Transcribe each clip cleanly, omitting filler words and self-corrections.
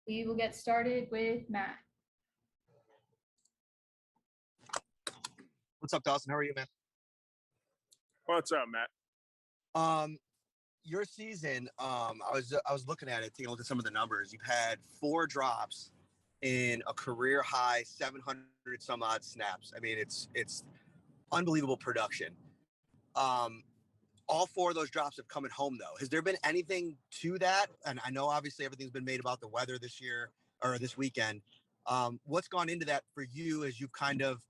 We will get started with Matt. What's up, Dawson? How are you, man? What's up, Matt? Your season, I was looking at it, taking a look at some of the numbers. You've had 4 drops in a career high 700 some odd snaps. I mean, it's unbelievable production. All 4 of those drops have come at home, though. Has there been anything to that? And I know obviously everything's been made about the weather this year or this weekend. What's gone into that for you as you've kind of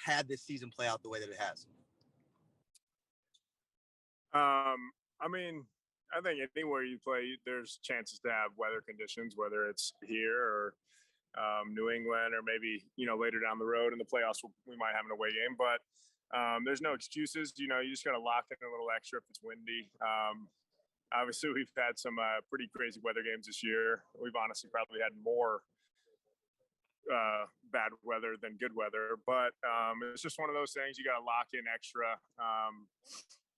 had this season play out the way that it has? I mean, I think anywhere you play, there's chances to have weather conditions, whether it's here or New England, or maybe, later down the road in the playoffs, we might have an away game. But there's no excuses. You just got to lock in a little extra if it's windy. Obviously, we've had some pretty crazy weather games this year. We've honestly probably had more bad weather than good weather. But it's just one of those things. You got to lock in extra.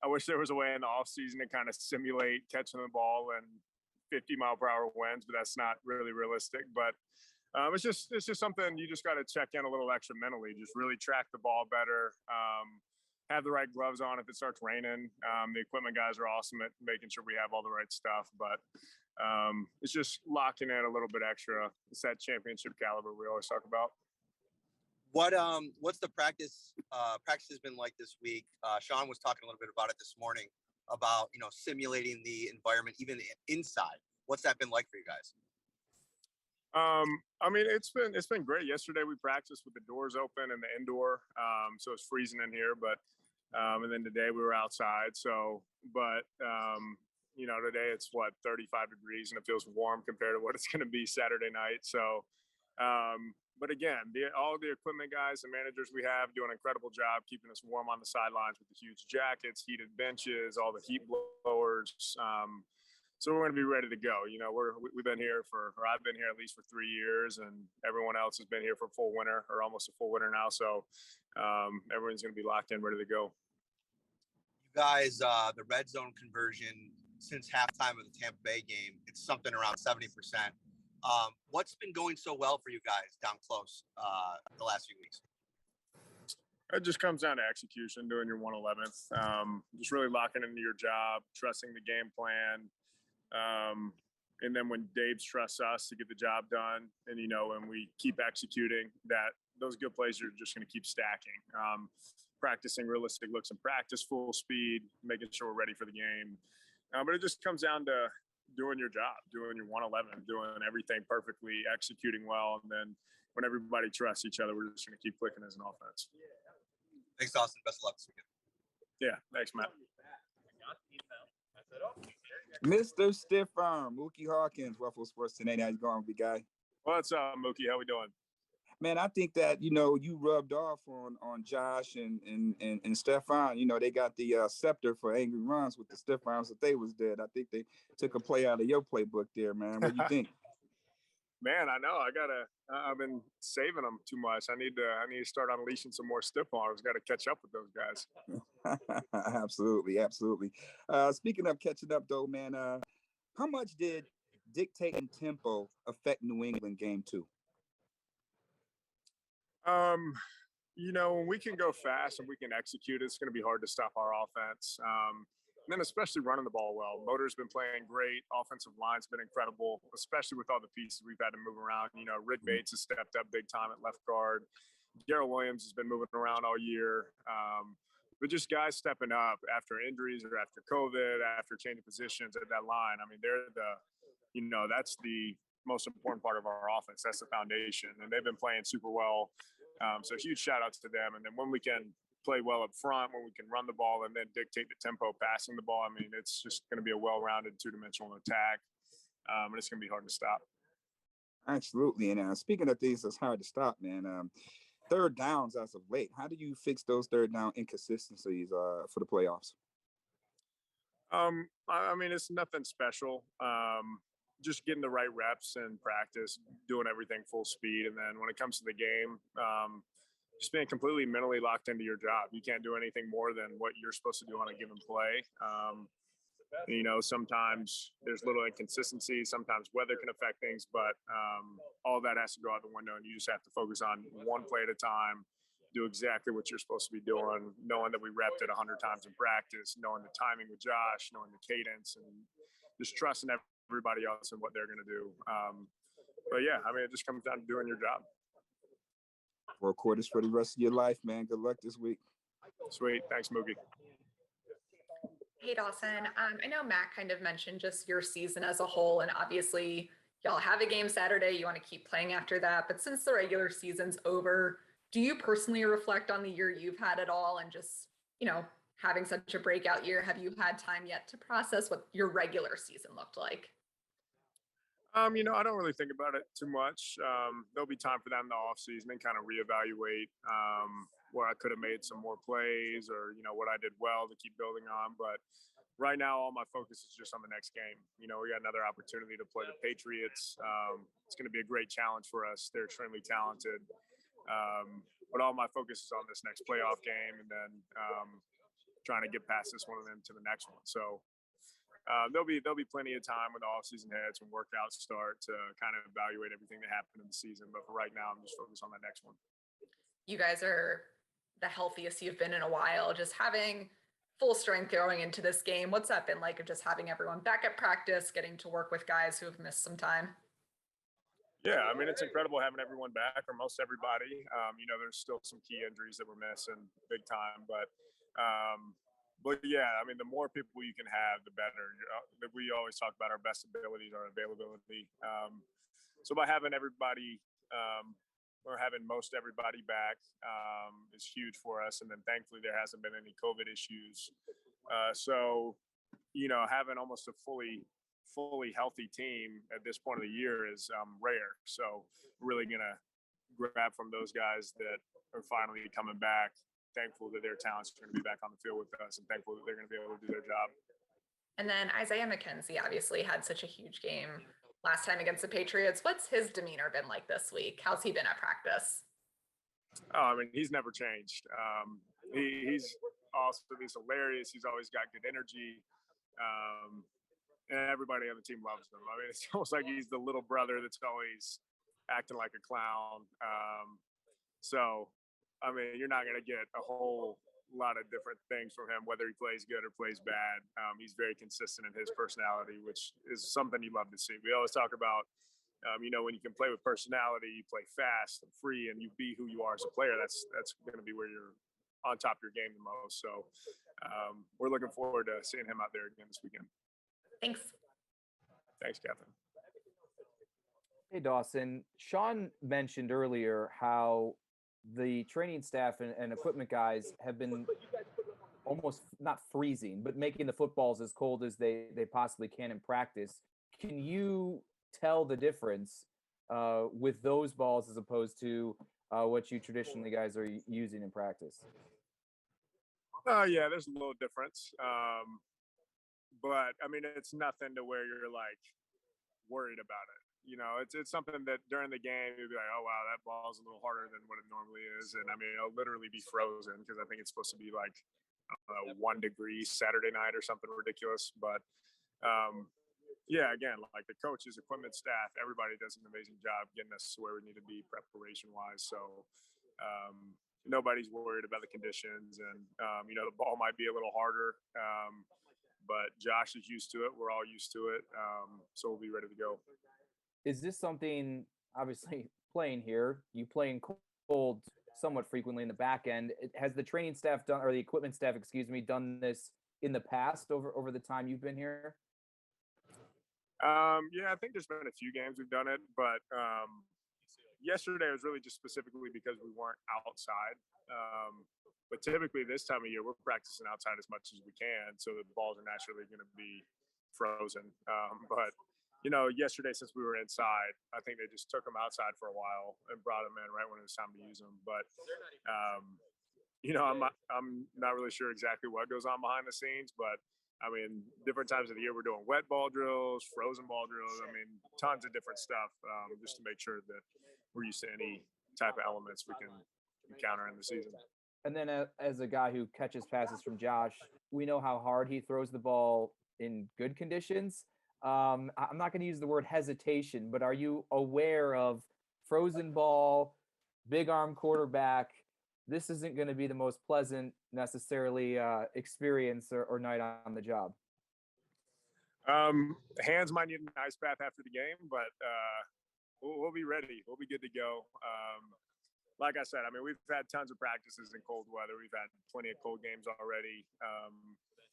I wish there was a way in the off season to kind of simulate catching the ball and 50-mile-per-hour winds, but that's not really realistic. But it's just something you just got to check in a little extra mentally. Just really track the ball better. Have the right gloves on if it starts raining. The equipment guys are awesome at making sure we have all the right stuff. But it's just locking in a little bit extra. It's that championship caliber we always talk about. What's the practice has been like this week? Sean was talking a little bit about it this morning about, simulating the environment even inside. What's that been like for you guys? I mean, it's been great. Yesterday we practiced with the doors open in the indoor. So it's freezing in here, but and then today we were outside. So, but today it's 35 degrees and it feels warm compared to what it's going to be Saturday night. So, but again, all the equipment guys and managers we have do an incredible job keeping us warm on the sidelines with the huge jackets, heated benches, all the heat blowers. So we're going to be ready to go. We've been here I've been here at least for 3 years, and everyone else has been here for full winter or almost a full winter now. So everyone's going to be locked in, ready to go. You guys, the red zone conversion since halftime of the Tampa Bay game, it's something around 70%. What's been going so well for you guys down close the last few weeks? It just comes down to execution, doing your 111th, just really locking into your job, trusting the game plan. And then when Dave trusts us to get the job done, and when we keep executing, that those good plays are just going to keep stacking. Practicing realistic looks in practice, full speed, making sure we're ready for the game. But it just comes down to doing your job, doing your 111, doing everything perfectly, executing well, and then when everybody trusts each other, we're just going to keep clicking as an offense. Thanks, Dawson. Best of luck this weekend. Yeah, thanks, Matt. Mr. Stiff Arm, Mookie Hawkins, Waffle Sports Today. How's it going, big guy? What's up, Mookie? How we doing? Man, I think that, you rubbed off on Josh and Stefan. They got the scepter for angry runs with the stiff arms that they was dead. I think they took a play out of your playbook there, man. What do you think? Man, I know. I've been saving them too much. I need to start unleashing some more stiff arms. Got to catch up with those guys. Absolutely. Speaking of catching up, though, man, how much did dictating tempo affect New England game 2? When we can go fast and we can execute, it's going to be hard to stop our offense. And then especially running the ball well. Motor's been playing great. Offensive line's been incredible, especially with all the pieces we've had to move around. Rick Bates has stepped up big time at left guard. Darrell Williams has been moving around all year. But just guys stepping up after injuries or after COVID, after changing positions at that line. I mean, they're that's the most important part of our offense. That's the foundation. And they've been playing super well. So huge shout outs to them. And then when we can play well up front, when we can run the ball and then dictate the tempo passing the ball, I mean, it's just going to be a well-rounded two-dimensional attack. And it's going to be hard to stop. Absolutely. And speaking of things that's hard to stop, man, third downs as of late, how do you fix those third down inconsistencies for the playoffs? I mean, it's nothing special. Just getting the right reps in practice, doing everything full speed. And then when it comes to the game, just being completely mentally locked into your job. You can't do anything more than what you're supposed to do on a given play. Sometimes there's little inconsistency. Sometimes weather can affect things, but all that has to go out the window, and you just have to focus on one play at a time, do exactly what you're supposed to be doing, knowing that we repped it 100 times in practice, knowing the timing with Josh, knowing the cadence, and just trusting everybody else and what they're going to do. But yeah, it just comes down to doing your job. 4 quarters for the rest of your life, man. Good luck this week. Sweet. Thanks, Mookie. Hey, Dawson. I know Matt kind of mentioned just your season as a whole, and obviously y'all have a game Saturday. You want to keep playing after that. But since the regular season's over, do you personally reflect on the year you've had at all and just, having such a breakout year? Have you had time yet to process what your regular season looked like? I don't really think about it too much. There'll be time for that in the off season and kind of reevaluate where I could have made some more plays or, what I did well to keep building on. But right now, all my focus is just on the next game. We got another opportunity to play the Patriots. It's going to be a great challenge for us. They're extremely talented. But all my focus is on this next playoff game and then trying to get past this one and then to the next one. So there'll be plenty of time when the offseason hits and workouts start to kind of evaluate everything that happened in the season. But for right now, I'm just focused on that next one. You guys are the healthiest you've been in a while. Just having full strength going into this game, what's that been like of just having everyone back at practice, getting to work with guys who have missed some time? Yeah, it's incredible having everyone back, or most everybody. There's still some key injuries that we're missing big time, but yeah, the more people you can have, the better. We always talk about our best abilities, our availability. So by having everybody, or having most everybody back, is huge for us. And then thankfully there hasn't been any COVID issues. So having almost a fully healthy team at this point of the year is rare. So we're really gonna grab from those guys that are finally coming back. Thankful that their talents are going to be back on the field with us, and thankful that they're going to be able to do their job. And then Isaiah McKenzie obviously had such a huge game last time against the Patriots. What's his demeanor been like this week? How's he been at practice? Oh, he's never changed. He's awesome. He's hilarious. He's always got good energy. And everybody on the team loves him. It's almost like he's the little brother that's always acting like a clown. So you're not going to get a whole lot of different things from him, whether he plays good or plays bad. He's very consistent in his personality, which is something you love to see. We always talk about, when you can play with personality, you play fast and free, and you be who you are as a player. That's going to be where you're on top of your game the most. So we're looking forward to seeing him out there again this weekend. Thanks. Thanks, Catherine. Hey, Dawson. Sean mentioned earlier how the training staff and equipment guys have been almost not freezing, but making the footballs as cold as they possibly can in practice. Can you tell the difference with those balls as opposed to what you traditionally guys are using in practice? Yeah, there's a little difference. But it's nothing to where you're like worried about it. It's something that during the game you'd be like, oh wow, that ball's a little harder than what it normally is, and it'll literally be frozen because I think it's supposed to be like 1 degree Saturday night or something ridiculous. But yeah, again, like the coaches, equipment staff, everybody does an amazing job getting us to where we need to be preparation wise. So nobody's worried about the conditions, and the ball might be a little harder, but Josh is used to it. We're all used to it, so we'll be ready to go. Is this something, obviously playing here, you play in cold somewhat frequently in the back end. Has the training staff done, or the equipment staff, done this in the past over the time you've been here? Yeah, I think there's been a few games we've done it, but yesterday was really just specifically because we weren't outside. But typically this time of year, we're practicing outside as much as we can, so the balls are naturally going to be frozen. But yesterday, since we were inside, I think they just took them outside for a while and brought them in right when it was time to use them. But I'm not really sure exactly what goes on behind the scenes, but different times of the year we're doing wet ball drills, frozen ball drills. Tons of different stuff just to make sure that we're used to any type of elements we can encounter in the season. And then as a guy who catches passes from Josh, we know how hard he throws the ball in good conditions. I'm not going to use the word hesitation, but are you aware of frozen ball, big arm quarterback? This isn't going to be the most pleasant necessarily experience or night on the job. Hands might need an ice bath after the game, but we'll be ready. We'll be good to go. Like I said, I mean, we've had tons of practices in cold weather. We've had plenty of cold games already.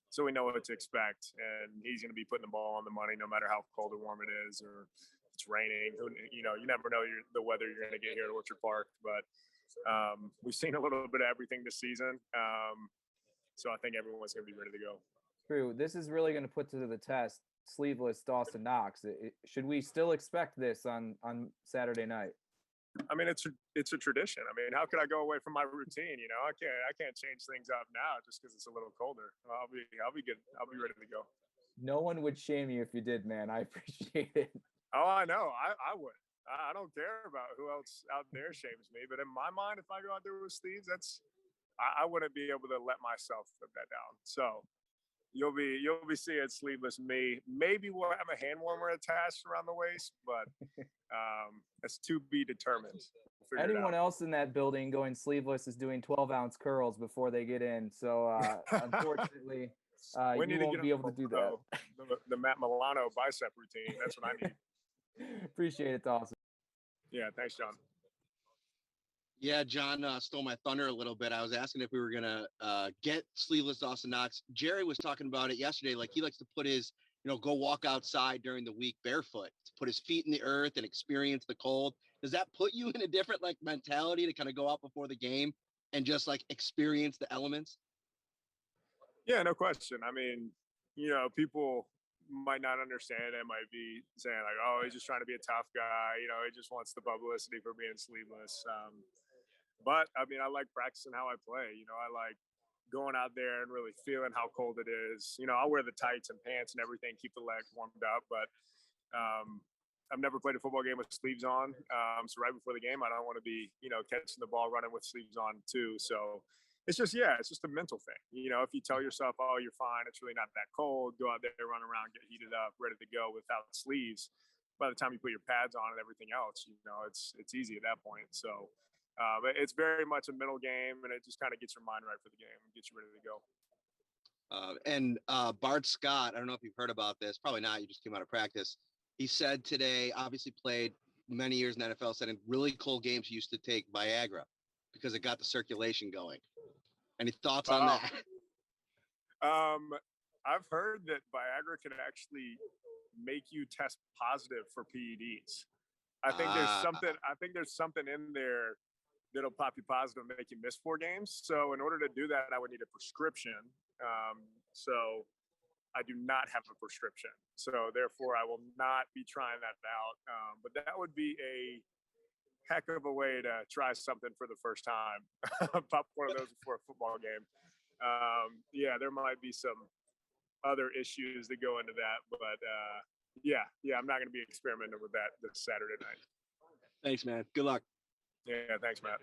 So we know what to expect. And he's going to be putting the ball on the money no matter how cold or warm it is or it's raining. You know, you never know the weather you're going to get here at Orchard Park. But we've seen a little bit of everything this season. So I think everyone's going to be ready to go. True. This is really going to put to the test sleeveless Dawson Knox. Should we still expect this on Saturday night? I mean, it's a tradition. I mean, how could I go away from my routine? You know, I can't change things up now just because it's a little colder. I'll be good. I'll be ready to go. No one would shame you if you did, man. I appreciate it. Oh, I know. I would. I don't care about who else out there shames me. But in my mind, if I go out there with sleeves, I wouldn't be able to let myself put that down. So you'll be seeing sleeveless me. Maybe we'll have a hand warmer attached around the waist, but that's to be determined. We'll Anyone else in that building going sleeveless is doing 12-ounce curls before they get in. So unfortunately, you won't be able to do that. The Matt Milano bicep routine. That's what I need. Appreciate it, Dawson. Yeah, thanks, John. Yeah, John stole my thunder a little bit. I was asking if we were going to get sleeveless Dawson Knox. Jerry was talking about it yesterday. Like he likes to put his, go walk outside during the week barefoot, to put his feet in the earth and experience the cold. Does that put you in a different mentality to kind of go out before the game and just experience the elements? Yeah, no question. I mean, people might not understand it, might be saying oh, he's just trying to be a tough guy. He just wants the publicity for being sleeveless. But I mean, I like practicing how I play. I like going out there and really feeling how cold it is. I'll wear the tights and pants and everything, keep the legs warmed up. But I've never played a football game with sleeves on. So right before the game, I don't want to be, catching the ball running with sleeves on too. So it's just a mental thing. If you tell yourself, oh, you're fine, it's really not that cold, go out there, run around, get heated up, ready to go without sleeves. By the time you put your pads on and everything else, it's easy at that point. So it's very much a mental game, and it just kind of gets your mind right for the game and gets you ready to go. And Bart Scott, I don't know if you've heard about this, probably not, you just came out of practice. He said today, obviously played many years in the NFL, said in really cold games he used to take Viagra because it got the circulation going. Any thoughts on that? I've heard that Viagra can actually make you test positive for PEDs. I think there's something in there that'll pop you positive and make you miss 4 games. So in order to do that, I would need a prescription. So I do not have a prescription. So therefore, I will not be trying that out. But that would be a heck of a way to try something for the first time. Pop one of those before a football game. Yeah, there might be some other issues that go into that, but yeah, I'm not going to be experimenting with that this Saturday night. Thanks, man. Good luck. Yeah, thanks, Matt.